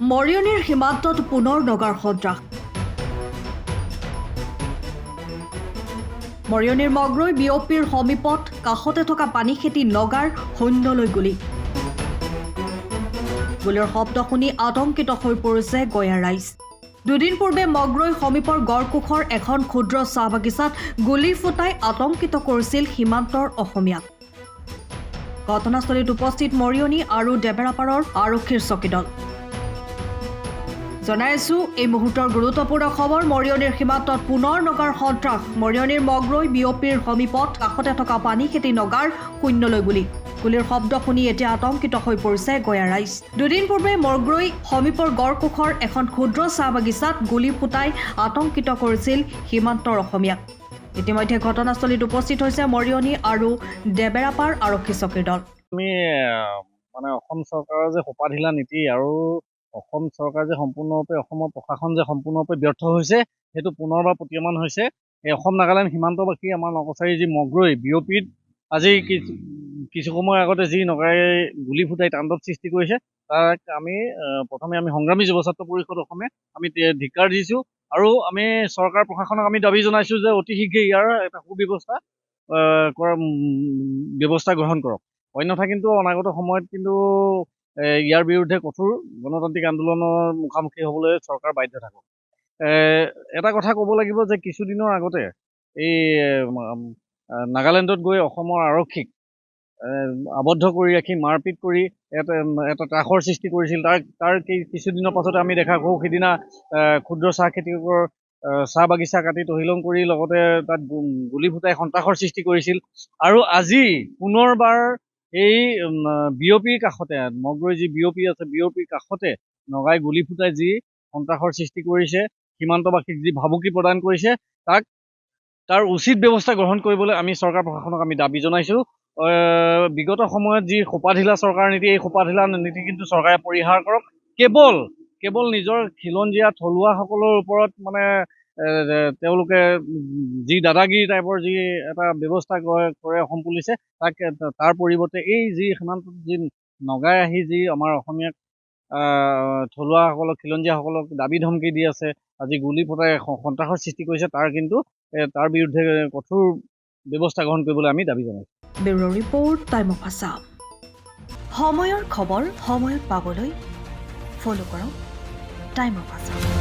মৰিয়নিৰ সীমান্তত পুনৰ নগাৰ সন্ত্ৰাস। মৰিয়নিৰ মগ্ৰৈ বিঅপিৰ সমীপত কাষতে থকা পানীখেতি নগাৰ সৈন্যলৈ গুলী। গুলীৰ শব্দ শুনি আতংকিত হৈ পৰিছে গঞা ৰাইজ। দুদিন পূৰ্বে মগ্ৰৈ সমীপৰ গড়কোখৰ এখন ক্ষুদ্ৰ চাহ বাগিচাত গুলী ফুটাই আতংকিত কৰিছিল সীমান্তৰ অসমীয়াক। ঘটনাস্থলীত উপস্থিত মৰিয়নি আৰু ডেবেৰাপাৰৰ আৰক্ষীৰ চকীদল। জনাইছো এই মুহূৰ্তৰ গুৰুত্বপূৰ্ণ খবৰ। মৰিয়নিৰ সীমান্তত পুনৰ নগাৰ সন্ত্ৰাস। মৰিয়নিৰ মগ্ৰৈ বিঅপিৰ সমীপত কাষতে থকা পানীখেতি নগাৰ শূন্যলৈ গুলী। গুলীৰ শব্দ শুনি এতিয়া আতংকিত হৈ পৰিছে গঞা ৰাইজ। দুদিন পূৰ্বে মগ্ৰৈ সমীপৰ গড়কোখৰ এখন ক্ষুদ্ৰ চাহ বাগিচাত গুলী ফুটাই আতংকিত কৰিছিল সীমান্তৰ অসমীয়াক। ইতিমধ্যে ঘটনাস্থলীত উপস্থিত হৈছে মৰিয়নি আৰু ডেবেৰাপাৰ আৰক্ষী চকীৰ দল। আমি অসম চৰকাৰৰ যে সোপাঢিলা নীতি আৰু অসম চৰকাৰ যে সম্পূৰ্ণৰূপে অসমৰ প্ৰশাসন যে সম্পূৰ্ণৰূপে ব্যৰ্থ হৈছে, সেইটো পুনৰবাৰ প্ৰতীয়মান হৈছে। এই অসম নাগালেণ্ড সীমান্তবাসী আমাৰ নকছাৰী যি মগ্ৰৈ বিঅপিত আজি কিছু সময় আগতে যি নগাই গুলী ফুটাই তাণ্ডৱ সৃষ্টি কৰিছে, তাক আমি প্ৰথমে সংগ্ৰামী যুৱ ছাত্ৰ পৰিষদ অসমে আমি ধিক্কাৰ দিছোঁ আৰু আমি চৰকাৰ প্ৰশাসনক আমি দাবী জনাইছোঁ যে অতি শীঘ্ৰে ইয়াৰ এটা ব্যৱস্থা গ্ৰহণ কৰক। অন্যথা কিন্তু অনাগত সময়ত কিন্তু ইয়াৰ বিৰুদ্ধে কঠোৰ গণতান্ত্ৰিক আন্দোলনৰ মুখামুখি হ'বলৈ চৰকাৰ বাধ্য থাকক। এটা কথা ক'ব লাগিব যে কিছুদিনৰ আগতে এই নাগালেণ্ডত গৈ অসমৰ আৰক্ষীক আবদ্ধ কৰি ৰাখি মাৰপিট কৰি এটা ত্ৰাসৰ সৃষ্টি কৰিছিল। তাৰ কিছুদিনৰ পাছতে আমি দেখা পাওঁ সিদিনা ক্ষুদ্ৰ চাহ খেতিয়কৰ চাহ বাগিচা কাটি তহিলং কৰি লগতে তাত গুলী ফুটাই সন্ত্ৰাসৰ সৃষ্টি কৰিছিল। আৰু আজি পুনৰবাৰ এই বিঅপিৰ কাষতে মগ্ৰৈ যি বিঅপি আছে, বিঅপিৰ কাষতে নগাই গুলী ফুটাই যি সন্ত্ৰাসৰ সৃষ্টি কৰিছে, সীমান্তবাসীক যি ভাবুকি প্ৰদান কৰিছে, তাৰ উচিত ব্যৱস্থা গ্ৰহণ কৰিবলৈ আমি চৰকাৰ প্ৰশাসনক আমি দাবী জনাইছোঁ। বিগত সময়ত যি সোপাঢিলা চৰকাৰ নীতি, এই সোপাঢিলা নীতি কিন্তু চৰকাৰে পৰিহাৰ কৰক। কেৱল নিজৰ খিলঞ্জীয়া থলুৱাসকলৰ ওপৰত তেওঁলোকে যি দাদাগিৰি টাইপৰ যি এটা ব্যৱস্থা কৰে অসম পুলিচে, তাৰ পৰিৱৰ্তে এই যি সীমান্তত যি নগাই আহি যি আমাৰ অসমীয়াক থলুৱাসকলক খিলঞ্জীয়াসকলক দাবী ধমকি দি আছে, আজি গুলী ফুটাই সন্ত্ৰাসৰ সৃষ্টি কৰিছে, তাৰ বিৰুদ্ধে কঠোৰ ব্যৱস্থা গ্ৰহণ কৰিবলৈ আমি দাবী জনাইছোঁ। Bureau' report, time of Assam. সময়ৰ খবৰ সময়ত পাবলৈ ফ'ল' কৰক টাইম অফ আছাম।